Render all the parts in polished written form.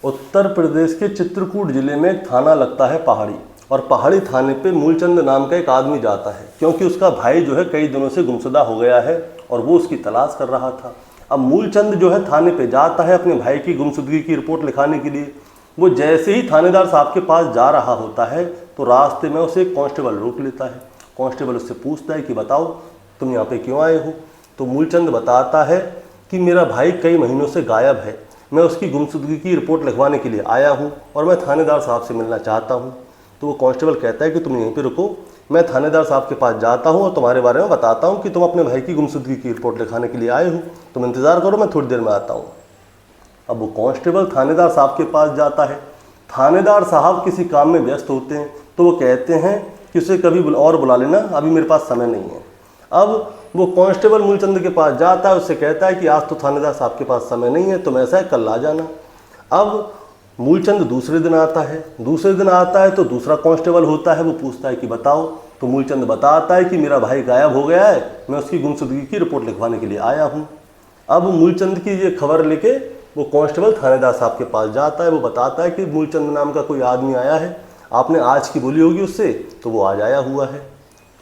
उत्तर प्रदेश के चित्रकूट जिले में एक थाना लगता है पहाड़ी, और पहाड़ी थाने पे मूलचंद नाम का एक आदमी जाता है क्योंकि उसका भाई जो है कई दिनों से गुमशुदा हो गया है और वो उसकी तलाश कर रहा था। अब मूलचंद जो है थाने पे जाता है अपने भाई की गुमशुदगी की रिपोर्ट लिखाने के लिए। वो जैसे ही थानेदार साहब के पास जा रहा होता है तो रास्ते में उसे एक कांस्टेबल रोक लेता है। कांस्टेबल उससे पूछता है कि बताओ तुम यहाँ पे क्यों आए हो। तो मूलचंद बताता है कि मेरा भाई कई महीनों से गायब है, मैं उसकी गुमशुदगी की रिपोर्ट लिखवाने के लिए आया हूँ और मैं थानेदार साहब से मिलना चाहता हूँ। तो वो कांस्टेबल कहता है कि तुम यहीं पे रुको, मैं थानेदार साहब के पास जाता हूँ और तुम्हारे बारे में बताता हूँ कि तुम अपने भाई की गुमशुदगी की रिपोर्ट लिखाने के लिए आए हो, तुम इंतज़ार करो, मैं थोड़ी देर में आता हूँ। अब वो कांस्टेबल थानेदार साहब के पास जाता है। थानेदार साहब किसी काम में व्यस्त होते हैं तो वो कहते हैं कि उसे कभी और बुला लेना, अभी मेरे पास समय नहीं है। अब वो कांस्टेबल मूलचंद के पास जाता है, उससे कहता है कि आज तो थानेदार साहब के पास समय नहीं है, तुम ऐसा है कल आ जाना। अब मूलचंद दूसरे दिन आता है तो दूसरा कांस्टेबल होता है, वो पूछता है कि बताओ। तो मूलचंद बताता है कि मेरा भाई गायब हो गया है, मैं उसकी गुमशुदगी की रिपोर्ट लिखवाने के लिए आया हूँ। अब मूलचंद की ये खबर लेके वो कांस्टेबल थानेदार साहब के पास जाता है। वो बताता है कि मूलचंद नाम का कोई आदमी आया है, आपने आज की बोली होगी उससे, तो वो आज आया हुआ है।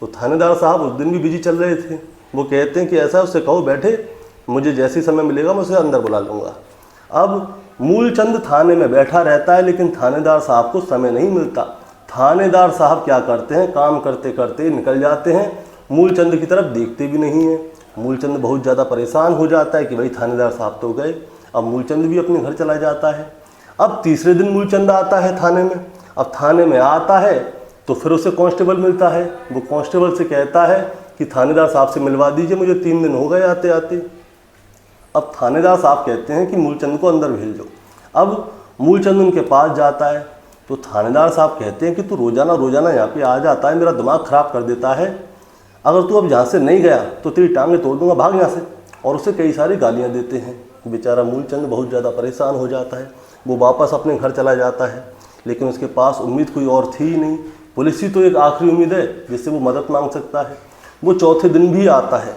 तो थानेदार साहब उस दिन भी बिजी चल रहे थे। वो कहते हैं कि ऐसा उससे कहो बैठे, मुझे जैसे समय मिलेगा मैं उसे अंदर बुला लूँगा। अब मूलचंद थाने में बैठा रहता है लेकिन थानेदार साहब को समय नहीं मिलता। थानेदार साहब क्या करते हैं, काम करते करते निकल जाते हैं, मूलचंद की तरफ देखते भी नहीं हैं। मूलचंद बहुत ज़्यादा परेशान हो जाता है कि भाई थानेदार साहब तो गए। अब मूलचंद भी अपने घर चला जाता है। अब तीसरे दिन मूलचंद आता है थाने में। अब थाने में आता है तो फिर उसे कांस्टेबल मिलता है। वो कांस्टेबल से कहता है कि थानेदार साहब से मिलवा दीजिए, मुझे 3 दिन हो गए आते आते। अब थानेदार साहब कहते हैं कि मूलचंद को अंदर भेजो। अब मूलचंद उनके पास जाता है तो थानेदार साहब कहते हैं कि तू रोज़ाना यहाँ पे आ जाता है, मेरा दिमाग ख़राब कर देता है, अगर तू अब यहाँ से नहीं गया तो तेरी टांगें तोड़ दूंगा, भाग यहाँ से। और उसे कई सारी गालियाँ देते हैं। बेचारा मूलचंद बहुत ज़्यादा परेशान हो जाता है। वो वापस अपने घर चला जाता है लेकिन उसके पास उम्मीद कोई और थी ही नहीं। पुलिस ही तो एक आखिरी उम्मीद है जिससे वो मदद मांग सकता है। वो चौथे दिन भी आता है।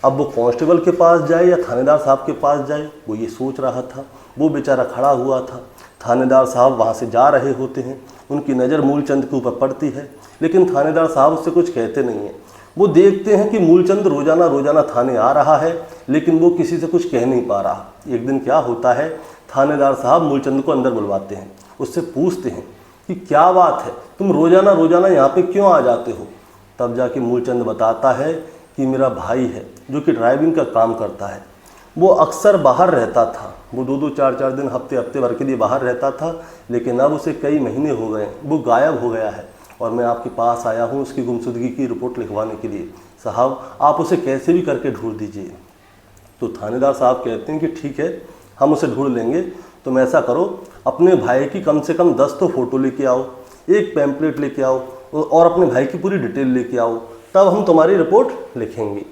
अब वो कांस्टेबल के पास जाए या थानेदार साहब के पास जाए, वो ये सोच रहा था। वो बेचारा खड़ा हुआ था, थानेदार साहब वहाँ से जा रहे होते हैं, उनकी नज़र मूलचंद के ऊपर पड़ती है लेकिन थानेदार साहब उससे कुछ कहते नहीं हैं। वो देखते हैं कि मूलचंद रोज़ाना थाने आ रहा है लेकिन वो किसी से कुछ कह नहीं पा रहा। एक दिन क्या होता है, थानेदार साहब मूलचंद को अंदर बुलवाते हैं, उससे पूछते हैं कि क्या बात है, तुम रोज़ाना यहाँ पे क्यों आ जाते हो। तब जाके मूलचंद बताता है कि मेरा भाई है जो कि ड्राइविंग का काम करता है, वो अक्सर बाहर रहता था, वो 2-2 4-4 दिन हफ्ते भर के लिए बाहर रहता था लेकिन अब उसे कई महीने हो गए, वो गायब हो गया है और मैं आपके पास आया हूँ उसकी गुमशुदगी की रिपोर्ट लिखवाने के लिए। साहब आप उसे कैसे भी करके ढूंढ दीजिए। तो थानेदार साहब कहते हैं कि ठीक है, हम उसे ढूंढ लेंगे। तुम ऐसा करो, अपने भाई की कम से कम 10 तो फ़ोटो लेके आओ, एक पैम्पलेट लेके आओ और अपने भाई की पूरी डिटेल लेके आओ, तब हम तुम्हारी रिपोर्ट लिखेंगे।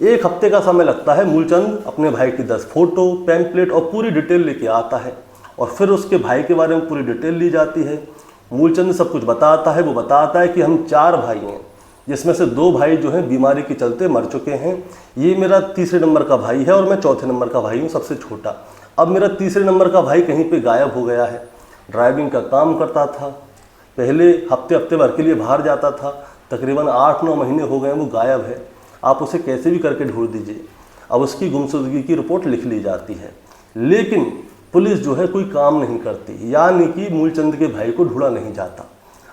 1 हफ्ते का समय लगता है। मूलचंद अपने भाई की 10 फ़ोटो, पैम्पलेट और पूरी डिटेल लेके आता है और फिर उसके भाई के बारे में पूरी डिटेल ली जाती है। मूलचंद सब कुछ बताता है। वो बताता है कि हम 4 भाई हैं जिसमें से 2 भाई जो हैं बीमारी के चलते मर चुके हैं। ये मेरा तीसरे नंबर का भाई है और मैं चौथे नंबर का भाई हूँ, सबसे छोटा। अब मेरा तीसरे नंबर का भाई कहीं पे गायब हो गया है। ड्राइविंग का काम करता था, पहले हफ्ते भर के लिए बाहर जाता था, तकरीबन 8-9 महीने हो गए वो गायब है, आप उसे कैसे भी करके ढूंढ दीजिए। अब उसकी गुमशुदगी की रिपोर्ट लिख ली जाती है लेकिन पुलिस जो है कोई काम नहीं करती, यानी कि मूलचंद के भाई को ढूंढा नहीं जाता।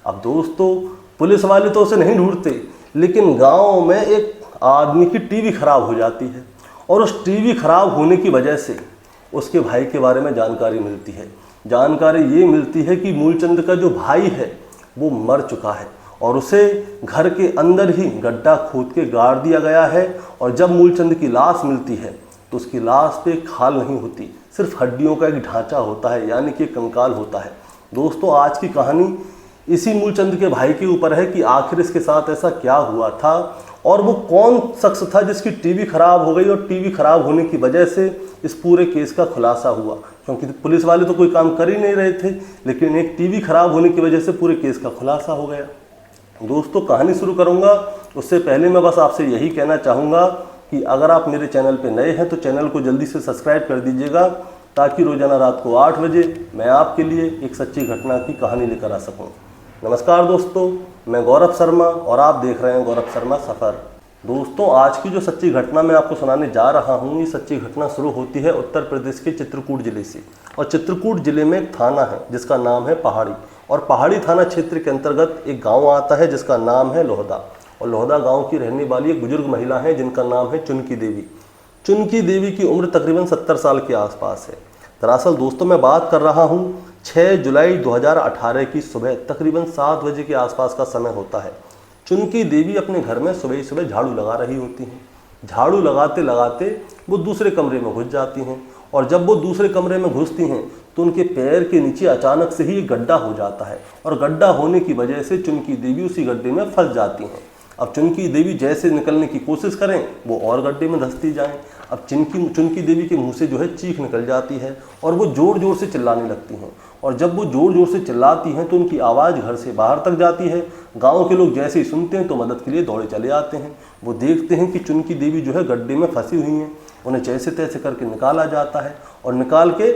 अब दोस्तों, पुलिस वाले तो उसे नहीं ढूंढते लेकिन गांव में एक आदमी की टीवी खराब हो जाती है और उस टीवी खराब होने की वजह से उसके भाई के बारे में जानकारी मिलती है। जानकारी ये मिलती है कि मूलचंद का जो भाई है वो मर चुका है और उसे घर के अंदर ही गड्ढा खोद के गाड़ दिया गया है। और जब मूलचंद की लाश मिलती है तो उसकी लाश पे खाल नहीं होती, सिर्फ हड्डियों का एक ढांचा होता है, यानी कि कंकाल होता है। दोस्तों, आज की कहानी इसी मूलचंद के भाई के ऊपर है कि आखिर इसके साथ ऐसा क्या हुआ था और वो कौन शख्स था जिसकी टीवी खराब हो गई और टीवी खराब होने की वजह से इस पूरे केस का खुलासा हुआ। क्योंकि पुलिस वाले तो कोई काम कर ही नहीं रहे थे लेकिन एक टीवी खराब होने की वजह से पूरे केस का खुलासा हो गया। दोस्तों, कहानी शुरू करूंगा उससे पहले मैं बस आपसे यही कहना चाहूँगा कि अगर आप मेरे चैनल पे नए हैं तो चैनल को जल्दी से सब्सक्राइब कर दीजिएगा ताकि रोजाना रात को 8 बजे मैं आपके लिए एक सच्ची घटना की कहानी लेकर आ सकूं। नमस्कार दोस्तों, मैं गौरव शर्मा और आप देख रहे हैं गौरव शर्मा सफ़र। दोस्तों, आज की जो सच्ची घटना मैं आपको सुनाने जा रहा हूँ, ये सच्ची घटना शुरू होती है उत्तर प्रदेश के चित्रकूट जिले से। और चित्रकूट जिले में एक थाना है जिसका नाम है पहाड़ी, और पहाड़ी थाना क्षेत्र के अंतर्गत एक गांव आता है जिसका नाम है लोहदा। और लोहदा गांव की रहने वाली एक बुजुर्ग महिला है जिनका नाम है चुनकी देवी। चुनकी देवी की उम्र तकरीबन 70 साल के आसपास है। दरअसल दोस्तों, मैं बात कर रहा हूँ 6 जुलाई 2018 की सुबह तकरीबन 7 बजे के आसपास का समय होता है। चुनकी देवी अपने घर में सुबह सुबह झाड़ू लगा रही होती हैं। झाड़ू लगाते लगाते वो दूसरे कमरे में घुस जाती हैं, और जब वो दूसरे कमरे में घुसती हैं तो उनके पैर के नीचे अचानक से ही एक गड्ढा हो जाता है, और गड्ढा होने की वजह से चुनकी देवी उसी गड्ढे में फंस जाती हैं। अब चुनकी देवी जैसे निकलने की कोशिश करें वो और गड्ढे में धंसती जाएं। अब चुनकी देवी के मुंह से जो है चीख निकल जाती है और वो ज़ोर ज़ोर से चिल्लाने लगती हैं। और जब वो ज़ोर ज़ोर से चिल्लाती हैं तो उनकी आवाज़ घर से बाहर तक जाती है। गांव के लोग जैसे ही सुनते हैं तो मदद के लिए दौड़े चले आते हैं। वो देखते हैं कि चुनकी देवी जो है गड्ढे में फंसी हुई हैं। उन्हें जैसे तैसे करके निकाला जाता है, और निकाल के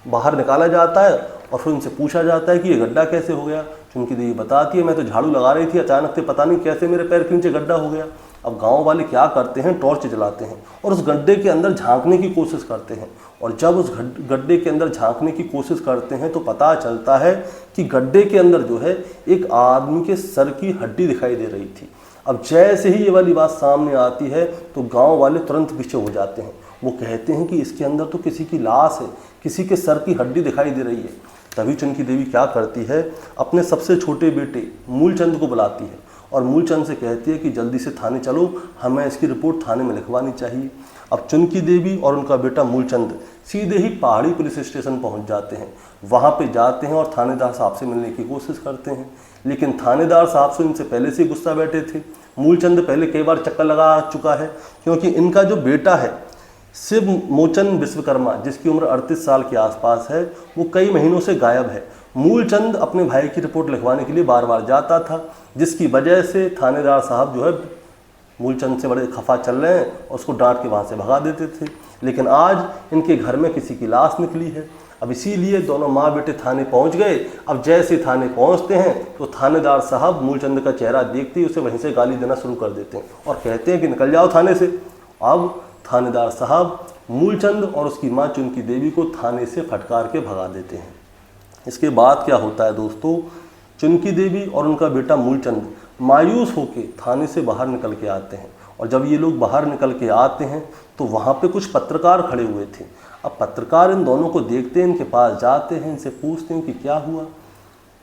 बाहर निकाला जाता है, और फिर उनसे पूछा जाता है कि ये गड्ढा कैसे हो गया। चुनकी देवी बताती है, मैं तो झाड़ू लगा रही थी, अचानक से पता नहीं कैसे मेरे पैर के नीचे गड्ढा हो गया। अब गांव वाले क्या करते हैं, टॉर्च जलाते हैं और उस गड्ढे के अंदर झांकने की कोशिश करते हैं। और जब उस गड्ढे के अंदर झांकने की कोशिश करते हैं तो पता चलता है कि गड्ढे के अंदर जो है एक आदमी के सर की हड्डी दिखाई दे रही थी। अब जैसे ही ये वाली बात सामने आती है तो गांव वाले तुरंत पीछे हो जाते हैं। वो कहते हैं कि इसके अंदर तो किसी की लाश है, किसी के सर की हड्डी दिखाई दे रही है। तभी चुनकी देवी क्या करती है, अपने सबसे छोटे बेटे मूलचंद को बुलाती है और मूलचंद से कहती है कि जल्दी से थाने चलो, हमें इसकी रिपोर्ट थाने में लिखवानी चाहिए। अब चुनकी देवी और उनका बेटा मूलचंद सीधे ही पहाड़ी पुलिस स्टेशन पहुंच जाते हैं। वहां पे जाते हैं और थानेदार साहब से मिलने की कोशिश करते हैं, लेकिन थानेदार साहब से इनसे पहले से गुस्सा बैठे थे। मूलचंद पहले कई बार चक्कर लगा चुका है, क्योंकि इनका जो बेटा है शिव मोचन विश्वकर्मा, जिसकी उम्र 38 साल के आसपास है, वो कई महीनों से गायब है। मूलचंद अपने भाई की रिपोर्ट लिखवाने के लिए बार बार जाता था, जिसकी वजह से थानेदार साहब जो है मूलचंद से बड़े खफा चल रहे हैं और उसको डांट के वहाँ से भगा देते थे। लेकिन आज इनके घर में किसी की लाश निकली है। अब इसीलिए दोनों माँ बेटे थाने पहुँच गए। अब जैसे थाने पहुँचते हैं तो थानेदार साहब मूलचंद का चेहरा देखते ही उसे वहीं से गाली देना शुरू कर देते हैं और कहते हैं कि निकल जाओ थाने से। अब थानेदार साहब मूलचंद और उसकी माँ चुनकी देवी को थाने से फटकार के भगा देते हैं। इसके बाद क्या होता है दोस्तों, चुनकी देवी और उनका बेटा मूलचंद मायूस होकर थाने से बाहर निकल के आते हैं। और जब ये लोग बाहर निकल के आते हैं तो वहाँ पे कुछ पत्रकार खड़े हुए थे। अब पत्रकार इन दोनों को देखते हैं, इनके पास जाते हैं, इनसे पूछते हैं कि क्या हुआ।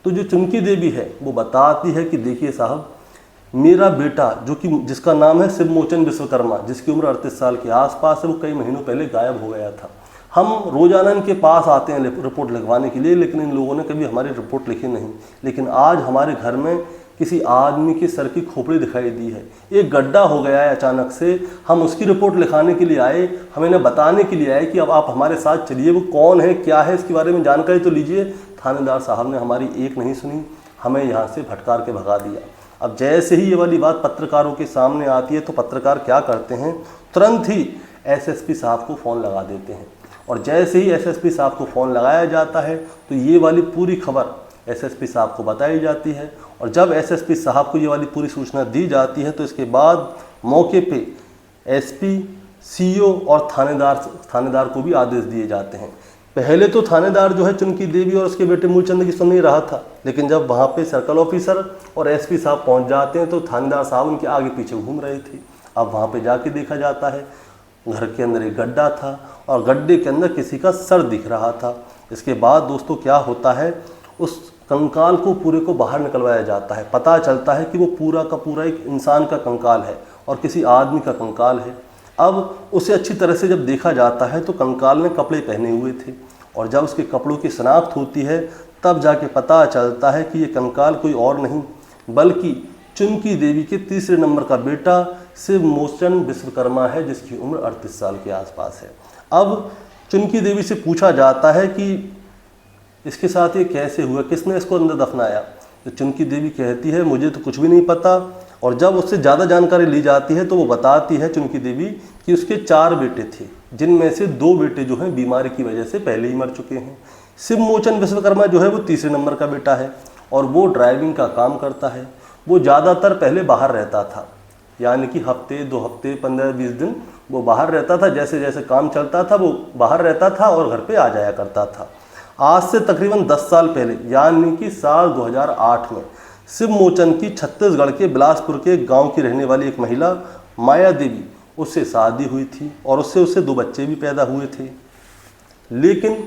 तो जो चुनकी देवी है वो बताती है कि देखिए साहब, मेरा बेटा जिसका नाम है शिव मोचन विश्वकर्मा, जिसकी उम्र 38 साल के आसपास है, वो कई महीनों पहले गायब हो गया था। हम रोजाना इनके पास आते हैं रिपोर्ट लिखवाने के लिए, लेकिन इन लोगों ने कभी हमारी रिपोर्ट लिखी नहीं। लेकिन आज हमारे घर में किसी आदमी के सर की खोपड़ी दिखाई दी है, एक गड्ढा हो गया है अचानक से। हम उसकी रिपोर्ट लिखाने के लिए आए, हम इन्हें बताने के लिए आए कि अब आप हमारे साथ चलिए, वो कौन है, क्या है, इसके बारे में जानकारी तो लीजिए। थानेदार साहब ने हमारी एक नहीं सुनी, हमें यहाँ से भटकार के भगा दिया। अब जैसे ही ये वाली बात पत्रकारों के सामने आती है तो पत्रकार क्या करते हैं, तुरंत ही एसएसपी साहब को फ़ोन लगा देते हैं। और जैसे ही एसएसपी साहब को फ़ोन लगाया जाता है तो ये वाली पूरी खबर एसएसपी साहब को बताई जाती है। और जब एसएसपी साहब को ये वाली पूरी सूचना दी जाती है तो इसके बाद मौके पे एसपी, सीओ और थानेदार को भी आदेश दिए जाते हैं। पहले तो थानेदार जो है चुनकी देवी और उसके बेटे मूलचंद की सुन नहीं रहा था, लेकिन जब वहाँ पे सर्कल ऑफिसर और एसपी साहब पहुँच जाते हैं तो थानेदार साहब उनके आगे पीछे घूम रहे थे। अब वहाँ पे जाके देखा जाता है, घर के अंदर एक गड्ढा था और गड्ढे के अंदर किसी का सर दिख रहा था। इसके बाद दोस्तों क्या होता है, उस कंकाल को पूरे को बाहर निकलवाया जाता है। पता चलता है कि वो पूरा का पूरा एक इंसान का कंकाल है और किसी आदमी का कंकाल है। अब उसे अच्छी तरह से जब देखा जाता है तो कंकाल में कपड़े पहने हुए थे, और जब उसके कपड़ों की शनाख्त होती है तब जाके पता चलता है कि ये कंकाल कोई और नहीं बल्कि चुनकी देवी के तीसरे नंबर का बेटा शिव मोचन विश्वकर्मा है, जिसकी उम्र 38 साल के आसपास है। अब चुनकी देवी से पूछा जाता है कि इसके साथ ये कैसे हुआ, किसने इसको अंदर दफनाया। तो चुनकी देवी कहती है मुझे तो कुछ भी नहीं पता। और जब उससे ज़्यादा जानकारी ली जाती है तो वो बताती है चुनकी देवी कि उसके 4 बेटे थे जिनमें से 2 बेटे जो हैं बीमारी की वजह से पहले ही मर चुके हैं। शिवमोचन विश्वकर्मा जो है वो तीसरे नंबर का बेटा है और वो ड्राइविंग का काम करता है। वो ज़्यादातर पहले बाहर रहता था, यानी कि हफ्ते 2 हफ्ते 15-20 दिन वो बाहर रहता था। जैसे जैसे काम चलता था वो बाहर रहता था और घर पे आ जाया करता था। आज से तकरीबन 10 साल पहले यानी कि साल 2008 में शिवमोचन की छत्तीसगढ़ के बिलासपुर के गांव की रहने वाली एक महिला माया देवी, उससे शादी हुई थी और उससे 2 बच्चे भी पैदा हुए थे। लेकिन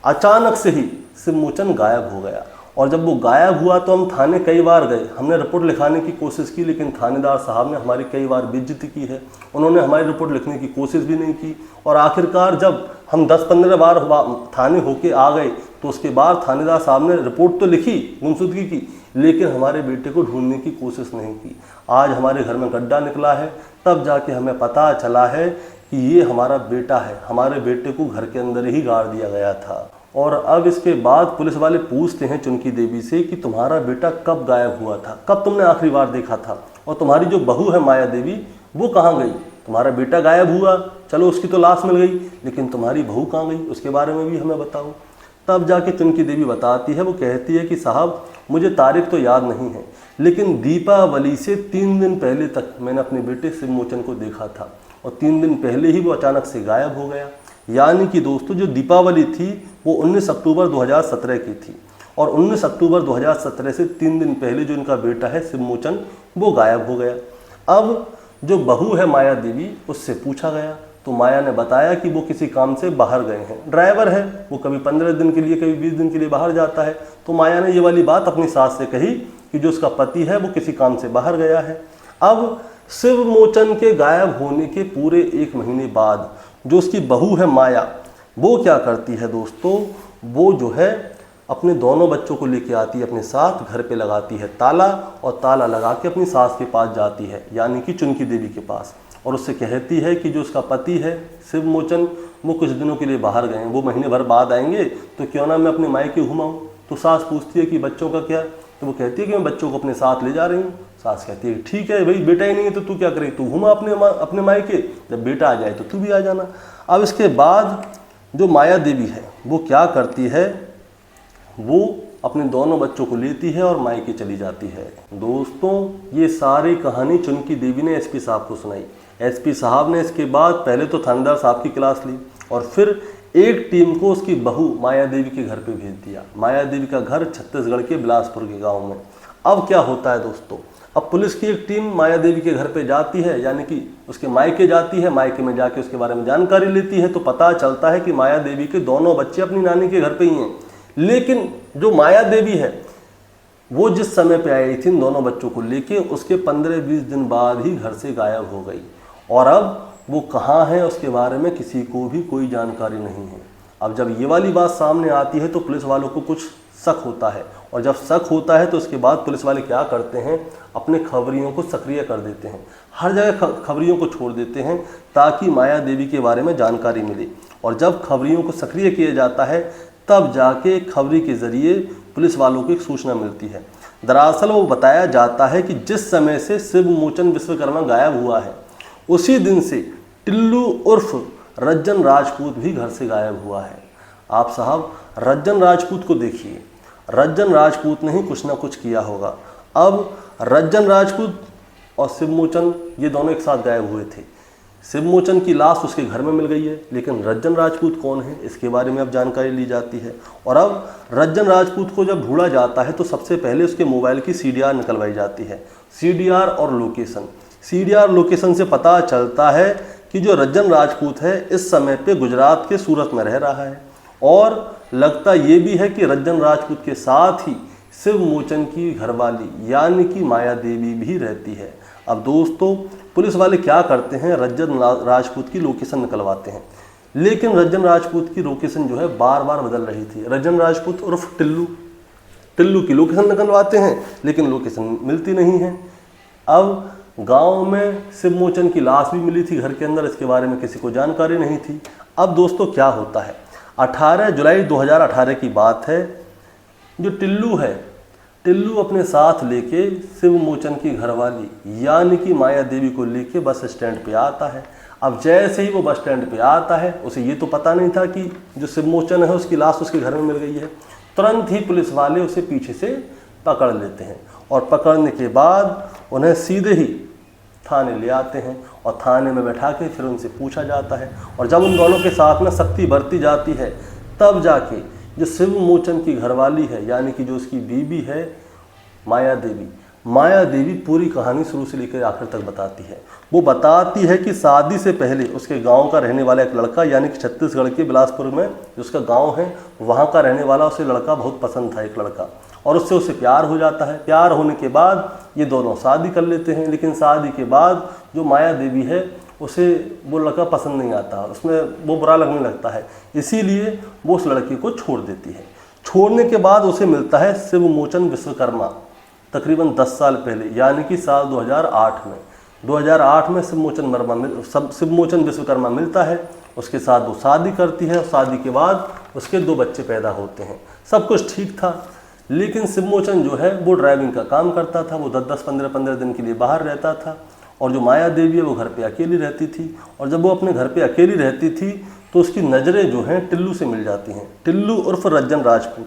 अचानक से ही शिवमोचन गायब हो गया और जब वो गायब हुआ तो हम थाने कई बार गए, हमने रिपोर्ट लिखाने की कोशिश की, लेकिन थानेदार साहब ने हमारी कई बार बेइज्जती की है। उन्होंने हमारी रिपोर्ट लिखने की कोशिश भी नहीं की और आखिरकार जब हम 10-15 बार थाने होके आ गए तो उसके बाद थानेदार साहब ने रिपोर्ट तो लिखी, गुमशुदगी की, लेकिन हमारे बेटे को ढूंढने की कोशिश नहीं की। आज हमारे घर में गड्ढा निकला है, तब जाके हमें पता चला है कि ये हमारा बेटा है। हमारे बेटे को घर के अंदर ही गाड़ दिया गया था। और अब इसके बाद पुलिस वाले पूछते हैं चुनकी देवी से कि तुम्हारा बेटा कब गायब हुआ था, कब तुमने आखिरी बार देखा था, और तुम्हारी जो बहू है माया देवी वो कहाँ गई? तुम्हारा बेटा गायब हुआ, चलो उसकी तो लाश मिल गई, लेकिन तुम्हारी बहू कहाँ गई, उसके बारे में भी हमें बताओ। तब जाके चुनकी देवी बताती है, वो कहती है कि साहब मुझे तारीख तो याद नहीं है, लेकिन दीपावली से 3 दिन पहले तक मैंने अपने बेटे शिवमोचन को देखा था और 3 दिन पहले ही वो अचानक से गायब हो गया। यानी कि दोस्तों जो दीपावली थी वो 19 अक्टूबर 2017 की थी और 19 अक्टूबर 2017 से 3 दिन पहले जो इनका बेटा है शिवमोचन वो गायब हो गया। अब जो बहू है माया देवी, उससे पूछा गया तो माया ने बताया कि वो किसी काम से बाहर गए हैं, ड्राइवर है, वो कभी 15 दिन के लिए कभी 20 दिन के लिए बाहर जाता है। तो माया ने ये वाली बात अपनी सास से कही कि जो उसका पति है वो किसी काम से बाहर गया है। अब शिवमोचन के गायब होने के पूरे 1 महीने बाद जो उसकी बहू है माया, वो क्या करती है दोस्तों, वो जो है अपने दोनों बच्चों को लेके आती है अपने साथ, घर पे लगाती है ताला और ताला लगा के अपनी सास के पास जाती है, यानी कि चुनकी देवी के पास, और उससे कहती है कि जो उसका पति है शिवमोचन वो कुछ दिनों के लिए बाहर गए हैं, वो महीने भर बाद आएंगे, तो क्यों ना मैं अपने मायके घुमाऊँ। तो सास पूछती है कि बच्चों का क्या, तो वो कहती है कि मैं बच्चों को अपने साथ ले जा रही हूँ। सास कहती है ठीक है भाई, बेटा ही नहीं है तो तू क्या करेगी, तू घुमा अपने मायके, जब बेटा आ जाए तो तू भी आ जाना। अब इसके बाद जो माया देवी है वो क्या करती है, वो अपने दोनों बच्चों को लेती है और मायके चली जाती है। दोस्तों ये सारी कहानी चुनकी देवी ने एसपी साहब को सुनाई। एसपी साहब ने इसके बाद पहले तो थानेदार साहब की क्लास ली और फिर एक टीम को उसकी बहू माया देवी के घर पे भेज दिया। माया देवी का घर छत्तीसगढ़ के बिलासपुर के गांव में। अब क्या होता है दोस्तों, अब पुलिस की एक टीम माया देवी के घर पे जाती है, यानी कि उसके मायके जाती है, मायके में जाके उसके बारे में जानकारी लेती है, तो पता चलता है कि माया देवी के दोनों बच्चे अपनी नानी के घर पे ही हैं। लेकिन जो माया देवी है वो जिस समय पे आई थी इन दोनों बच्चों को लेके, उसके 15-20 दिन बाद ही घर से गायब हो गई और अब वो कहाँ है उसके बारे में किसी को भी कोई जानकारी नहीं है। अब जब ये वाली बात सामने आती है तो पुलिस वालों को कुछ शक होता है और जब शक होता है तो उसके बाद पुलिस वाले क्या करते हैं, अपने खबरियों को सक्रिय कर देते हैं, हर जगह खबरियों को छोड़ देते हैं ताकि माया देवी के बारे में जानकारी मिले। और जब खबरियों को सक्रिय किया जाता है तब जाके खबरी के ज़रिए पुलिस वालों को एक सूचना मिलती है। दरअसल वो बताया जाता है कि जिस समय से शिवमोचन विश्वकर्मा गायब हुआ है उसी दिन से टिल्लू उर्फ रज्जन राजपूत भी घर से गायब हुआ है। आप साहब रज्जन राजपूत को देखिए, रज्जन राजपूत ने ही कुछ ना कुछ किया होगा। अब रज्जन राजपूत और शिवमोचन ये दोनों एक साथ गायब हुए थे। शिवमोचन की लाश उसके घर में मिल गई है, लेकिन रज्जन राजपूत कौन है इसके बारे में अब जानकारी ली जाती है। और अब रज्जन राजपूत को जब ढूंढा जाता है तो सबसे पहले उसके मोबाइल की CDR निकलवाई जाती है। CDR और लोकेशन, CDR लोकेशन से पता चलता है कि जो रज्जन राजपूत है इस समय पे गुजरात के सूरत में रह रहा है और लगता ये भी है कि रज्जन राजपूत के साथ ही शिवमोचन की घरवाली यानी कि माया देवी भी रहती है। अब दोस्तों पुलिस वाले क्या करते हैं, रज्जन राजपूत की लोकेशन निकलवाते हैं, लेकिन रज्जन राजपूत की लोकेशन जो है बार बार बदल रही थी। रज्जन राजपूत उर्फ टिल्लू की लोकेशन निकलवाते हैं लेकिन लोकेशन मिलती नहीं है। अब गांव में शिवमोचन की लाश भी मिली थी घर के अंदर, इसके बारे में किसी को जानकारी नहीं थी। अब दोस्तों क्या होता है, 18 जुलाई 2018 की बात है। जो टिल्लू है, टिल्लू अपने साथ लेके शिवमोचन की घरवाली यानी कि माया देवी को लेके बस स्टैंड पे आता है। अब जैसे ही वो बस स्टैंड पे आता है, उसे ये तो पता नहीं था कि जो शिवमोचन है उसकी लाश उसके घर में मिल गई है। तुरंत ही पुलिस वाले उसे पीछे से पकड़ लेते हैं और पकड़ने के बाद उन्हें सीधे ही थाने ले आते हैं और थाने में बैठा के फिर उनसे पूछा जाता है। और जब उन दोनों के साथ में सख्ती बरती जाती है, तब जाके जो शिवमोचन की घरवाली है, यानी कि जो उसकी बीबी है माया देवी पूरी कहानी शुरू से लेकर आखिर तक बताती है। वो बताती है कि शादी से पहले उसके गांव का रहने वाला एक लड़का, यानी कि छत्तीसगढ़ के बिलासपुर में जो उसका गांव है वहाँ का रहने वाला उसे लड़का बहुत पसंद था, एक लड़का, और उससे उसे प्यार हो जाता है। प्यार होने के बाद ये दोनों शादी कर लेते हैं, लेकिन शादी के बाद जो माया देवी है उसे वो लड़का पसंद नहीं आता, उसमें वो बुरा लगने लगता है, इसीलिए वो उस लड़के को छोड़ देती है। छोड़ने के बाद उसे मिलता है शिवमोचन विश्वकर्मा, तकरीबन 10 साल पहले, यानी कि साल 2008 में शिवमोचन विश्वकर्मा मिलता है। उसके साथ वो शादी करती है और शादी के बाद उसके 2 बच्चे पैदा होते हैं। सब कुछ ठीक था, लेकिन शिवमोचन जो है वो ड्राइविंग का काम करता था, वो 10-10, 15-15 दिन के लिए बाहर रहता था, और जो माया देवी है वो घर पे अकेली रहती थी। और जब वो अपने घर पे अकेली रहती थी तो उसकी नज़रें जो हैं टिल्लू से मिल जाती हैं। टिल्लू उर्फ रज्जन राजपूत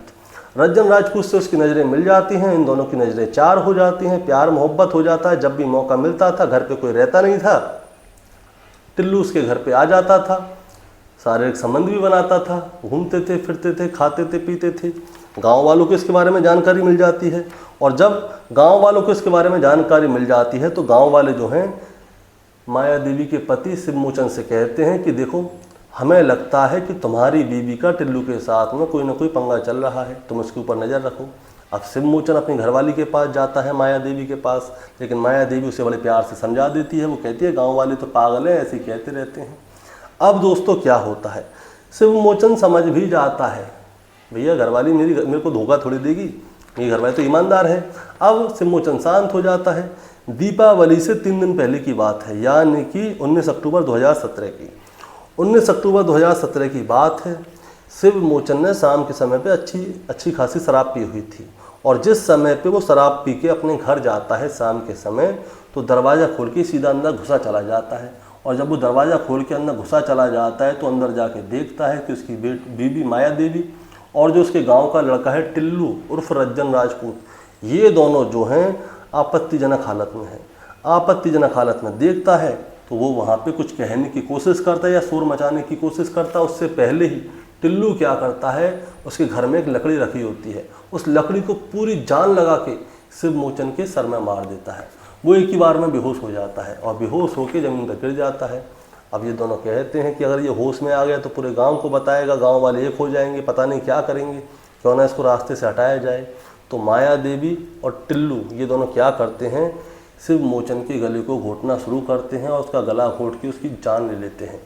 से उसकी नज़रें मिल जाती हैं। इन दोनों की नज़रें चार हो जाती हैं, प्यार मोहब्बत हो जाता है। जब भी मौका मिलता था, घर पे कोई रहता नहीं था, टिल्लू उसके घर पे आ जाता था, शारीरिक संबंध भी बनाता था, घूमते थे, फिरते थे, खाते थे, पीते थे। गांव वालों को इसके बारे में जानकारी मिल जाती है, और जब गांव वालों को इसके बारे में जानकारी मिल जाती है तो गांव वाले जो हैं माया देवी के पति शिवमोचन से कहते हैं कि देखो, हमें लगता है कि तुम्हारी बीवी का टिल्लू के साथ में कोई ना कोई पंगा चल रहा है, तुम उसके ऊपर नज़र रखो। अब शिवमोचन अपनी घरवाली के पास जाता है, माया देवी के पास, लेकिन माया देवी उसे बड़े प्यार से समझा देती है। वो कहती है गाँव वाले तो पागल हैं, ऐसे ही कहते रहते हैं। अब दोस्तों क्या होता है, शिवमोचन समझ भी जाता है, भैया घरवाली मेरे को धोखा थोड़ी देगी, ये घरवाली तो ईमानदार है। अब शिवमोचन शांत हो जाता है। दीपावली से 3 दिन पहले की बात है, यानी कि 19 अक्टूबर 2017 की। 19 अक्टूबर 2017 की बात है। शिवमोचन ने शाम के समय पे अच्छी खासी शराब पी हुई थी, और जिस समय पे वो शराब पी के अपने घर जाता है शाम के समय, तो दरवाज़ा खोल के सीधा अंदर घुसा चला जाता है। और जब वो दरवाज़ा खोल के अंदर घुसा चला जाता है तो अंदर जाके देखता है कि उसकी बीबी माया देवी और जो उसके गांव का लड़का है टिल्लू उर्फ रज्जन राजपूत, ये दोनों जो हैं आपत्तिजनक हालत में हैं। आपत्तिजनक हालत में देखता है तो वो वहाँ पे कुछ कहने की कोशिश करता है या शोर मचाने की कोशिश करता है। उससे पहले ही टिल्लू क्या करता है, उसके घर में एक लकड़ी रखी होती है, उस लकड़ी को पूरी जान लगा के शिवमोचन के सर में मार देता है। वो एक ही बार में बेहोश हो जाता है और बेहोश होकर ज़मीन पर गिर जाता है। अब ये दोनों कहते हैं कि अगर ये होश में आ गया तो पूरे गांव को बताएगा, गांव वाले एक हो जाएंगे, पता नहीं क्या करेंगे, क्यों ना इसको रास्ते से हटाया जाए। तो माया देवी और टिल्लू ये दोनों क्या करते हैं, शिवमोचन के गले को घोटना शुरू करते हैं और उसका गला घोट के उसकी जान ले लेते हैं।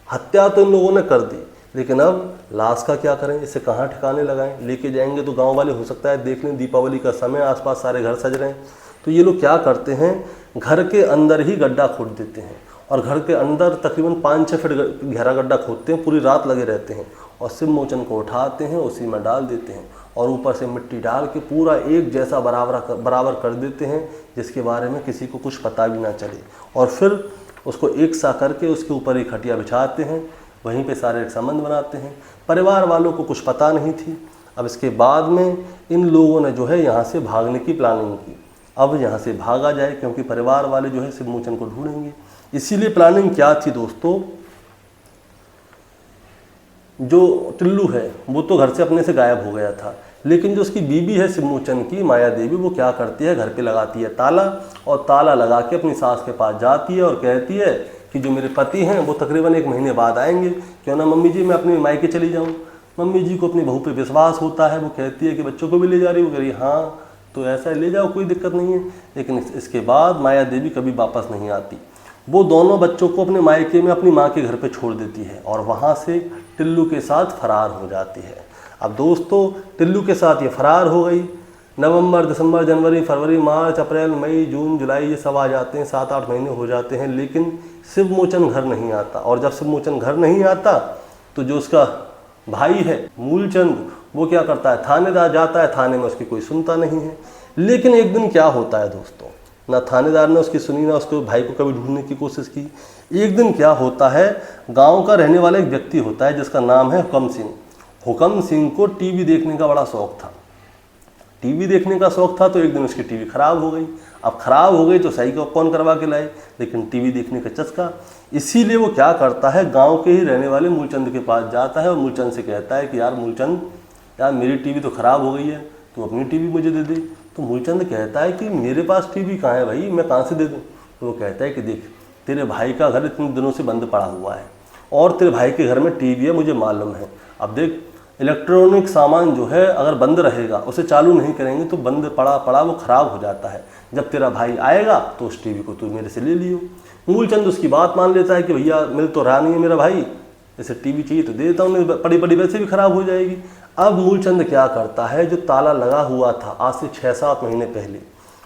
हत्या तो इन लोगों ने कर दी, लेकिन अब लाश का क्या करें, इसे कहाँ ठिकाने लगाएं। लेके जाएंगे तो गांव वाले हो सकता है देख लें, दीपावली का समय, आसपास सारे घर सज रहे हैं। तो ये लोग क्या करते हैं, घर के अंदर ही गड्ढा खोद देते हैं और घर के अंदर तकरीबन 5-6 फीट गहरा गड्ढा खोदते हैं, पूरी रात लगे रहते हैं और शिवमोचन को उठाते हैं, उसी में डाल देते हैं और ऊपर से मिट्टी डाल के पूरा एक जैसा बराबर कर देते हैं, जिसके बारे में किसी को कुछ पता भी ना चले। और फिर उसको एक सा करके उसके ऊपर एक खटिया बिछाते हैं, वहीं पे सारे एक संबंध बनाते हैं। परिवार वालों को कुछ पता नहीं थी। अब इसके बाद में इन लोगों ने जो है यहाँ से भागने की प्लानिंग की। अब यहाँ से भागा जाए क्योंकि परिवार वाले जो है शिवमोचन को ढूंढेंगे। इसीलिए प्लानिंग क्या थी दोस्तों, जो टिल्लू है वो तो घर से अपने से गायब हो गया था, लेकिन जो उसकी बीबी है शिवमोचन की, माया देवी, वो क्या करती है, घर पे लगाती है ताला और ताला लगा के अपनी सास के पास जाती है और कहती है कि जो मेरे पति हैं वो तकरीबन 1 महीने बाद आएंगे, क्यों ना मम्मी जी मैं अपने मायके चली जाऊँ। मम्मी जी को अपनी बहू पे विश्वास होता है, वो कहती है कि बच्चों को भी ले जा रही, वो कह रही हाँ तो ऐसा ले जाओ, कोई दिक्कत नहीं है। लेकिन इसके बाद माया देवी कभी वापस नहीं आती। वो दोनों बच्चों को अपने मायके में अपनी माँ के घर पे छोड़ देती है और वहाँ से टिल्लू के साथ फरार हो जाती है। अब दोस्तों टिल्लू के साथ ये फरार हो गई। नवंबर, दिसंबर, जनवरी, फरवरी, मार्च, अप्रैल, मई, जून, जुलाई, ये सब आ जाते हैं, 7-8 महीने हो जाते हैं, लेकिन शिवमोचन घर नहीं आता। और जब शिवमोचन घर नहीं आता तो जो उसका भाई है मूलचंद, वो क्या करता है, थानेदार जाता है, थाने में उसकी कोई सुनता नहीं है। लेकिन एक दिन क्या होता है दोस्तों, ना थानेदार ने उसकी सुनी, ना उसके भाई को कभी ढूंढने की कोशिश की। एक दिन क्या होता है, गांव का रहने वाला एक व्यक्ति होता है जिसका नाम है हुकम सिंह। हुकम सिंह को टीवी देखने का बड़ा शौक था। टीवी देखने का शौक था तो एक दिन उसकी टीवी खराब हो गई। अब खराब हो गई तो सही को कौन करवा के लाए, लेकिन टीवी देखने का चस्का। इसीलिए वो क्या करता है, गांव के ही रहने वाले मूलचंद के पास जाता है और मूलचंद से कहता है कि यार मूलचंद, यार मेरी टीवी तो ख़राब हो गई है, तू अपनी टीवी मुझे दे दे। तो मूलचंद कहता है कि मेरे पास टीवी कहाँ है भाई, मैं कहाँ से दे दूँ। तो वो कहता है कि देख, तेरे भाई का घर इतने दिनों से बंद पड़ा हुआ है और तेरे भाई के घर में टीवी है, मुझे मालूम है। अब देख, इलेक्ट्रॉनिक सामान जो है अगर बंद रहेगा, उसे चालू नहीं करेंगे तो बंद पड़ा पड़ा वो ख़राब हो जाता है। जब तेरा भाई आएगा तो उस टीवी को तू मेरे से ले लियो। मूलचंद उसकी बात मान लेता है कि भैया मिल तो रहा नहीं है मेरा भाई, इसे टीवी चाहिए तो दे देता हूँ, पड़ी पड़ी वैसे भी ख़राब हो जाएगी। अब मूलचंद क्या करता है, जो ताला लगा हुआ था आज से 6-7 महीने पहले,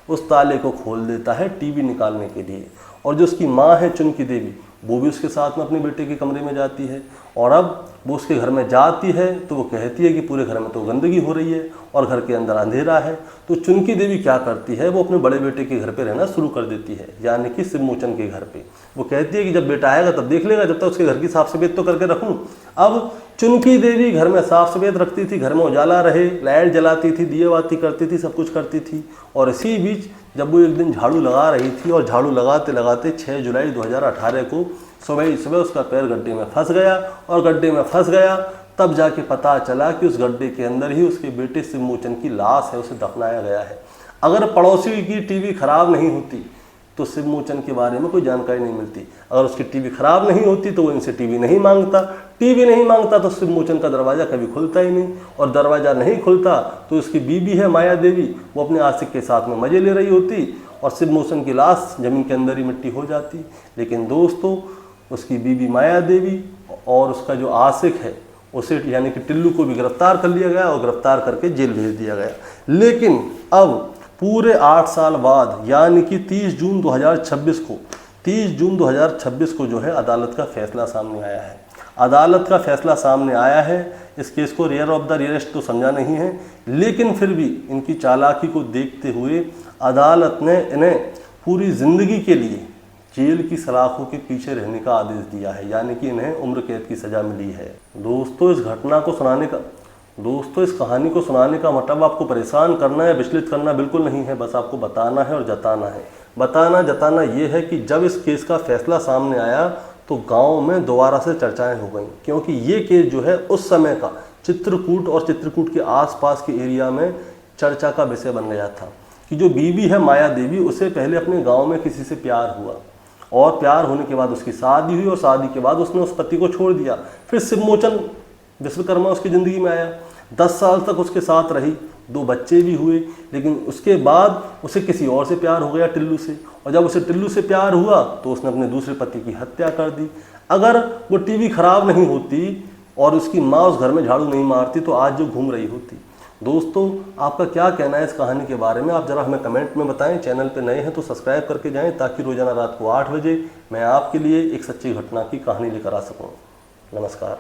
उस ताले को खोल देता है टीवी निकालने के लिए। और जो उसकी माँ है चुनकी देवी, वो भी उसके साथ में अपने बेटे के कमरे में जाती है। और अब वो उसके घर में जाती है तो वो कहती है कि पूरे घर में तो गंदगी हो रही है और घर के अंदर अंधेरा है। तो चुनकी देवी क्या करती है, वो अपने बड़े बेटे के घर पे रहना शुरू कर देती है, यानी कि शिवमोचन के घर पे। वो कहती है कि जब बेटा आएगा तब देख लेगा, जब तक उसके घर की साफ सफेद तो करके रखूँ। अब चुनकी देवी घर में साफ सफेद रखती थी, घर में उजाला रहे, लाइट जलाती थी, दिए बाती करती थी, सब कुछ करती थी। और इसी बीच जब वो एक दिन झाड़ू लगा रही थी और झाड़ू लगाते लगाते 6 जुलाई 2018 को सुबह उसका पैर गड्ढे में फंस गया। और गड्ढे में फंस गया तब जाके पता चला कि उस गड्ढे के अंदर ही उसके बेटे शिवमोचन की लाश है, उसे दफनाया गया है। अगर पड़ोसी की टीवी खराब नहीं होती तो शिवमोचन के बारे में कोई जानकारी नहीं मिलती। अगर उसकी टीवी खराब नहीं होती तो वो इनसे टीवी नहीं मांगता। टीवी नहीं मांगता तो शिवमोचन का दरवाज़ा कभी खुलता ही नहीं, और दरवाज़ा नहीं खुलता तो उसकी बीबी है माया देवी, वो अपने आशिक के साथ में मज़े ले रही होती और शिवमोचन की लाश ज़मीन के अंदर ही मिट्टी हो जाती। लेकिन दोस्तों, उसकी बीबी माया देवी और उसका जो आशिक है उसे यानी कि टिल्लू को भी गिरफ्तार कर लिया गया और गिरफ्तार करके जेल भेज दिया गया। लेकिन अब पूरे 8 साल बाद यानी कि 30 जून 2026 को जो है अदालत का फैसला सामने आया है। अदालत का फैसला सामने आया है। इस केस को रेयर ऑफ द रेयरेस्ट तो समझा नहीं है, लेकिन फिर भी इनकी चालाकी को देखते हुए अदालत ने इन्हें पूरी ज़िंदगी के लिए जेल की सलाखों के पीछे रहने का आदेश दिया है, यानी कि इन्हें उम्र कैद की सज़ा मिली है। दोस्तों, इस कहानी को सुनाने का मतलब आपको परेशान करना या विचलित करना बिल्कुल नहीं है, बस आपको बताना है और जताना है। बताना जताना ये है कि जब इस केस का फैसला सामने आया तो गांव में दोबारा से चर्चाएं हो गई, क्योंकि ये केस जो है उस समय का चित्रकूट और चित्रकूट के आसपास के एरिया में चर्चा का विषय बन गया था कि जो बीवी है माया देवी, उसे पहले अपने गाँव में किसी से प्यार हुआ और प्यार होने के बाद उसकी शादी हुई और शादी के बाद उसने उस पति को छोड़ दिया। फिर शिवमोचन विश्वकर्मा उसकी ज़िंदगी में आया, 10 साल तक उसके साथ रही, 2 बच्चे भी हुए, लेकिन उसके बाद उसे किसी और से प्यार हो गया, टिल्लू से। और जब उसे टिल्लू से प्यार हुआ तो उसने अपने दूसरे पति की हत्या कर दी। अगर वो टीवी खराब नहीं होती और उसकी माँ उस घर में झाड़ू नहीं मारती तो आज जो घूम रही होती। दोस्तों, आपका क्या कहना है इस कहानी के बारे में, आप ज़रा हमें कमेंट में बताएं। चैनल पे नए हैं तो सब्सक्राइब करके जाएं ताकि रोज़ाना रात को 8 बजे मैं आपके लिए एक सच्ची घटना की कहानी लेकर आ सकूं। नमस्कार।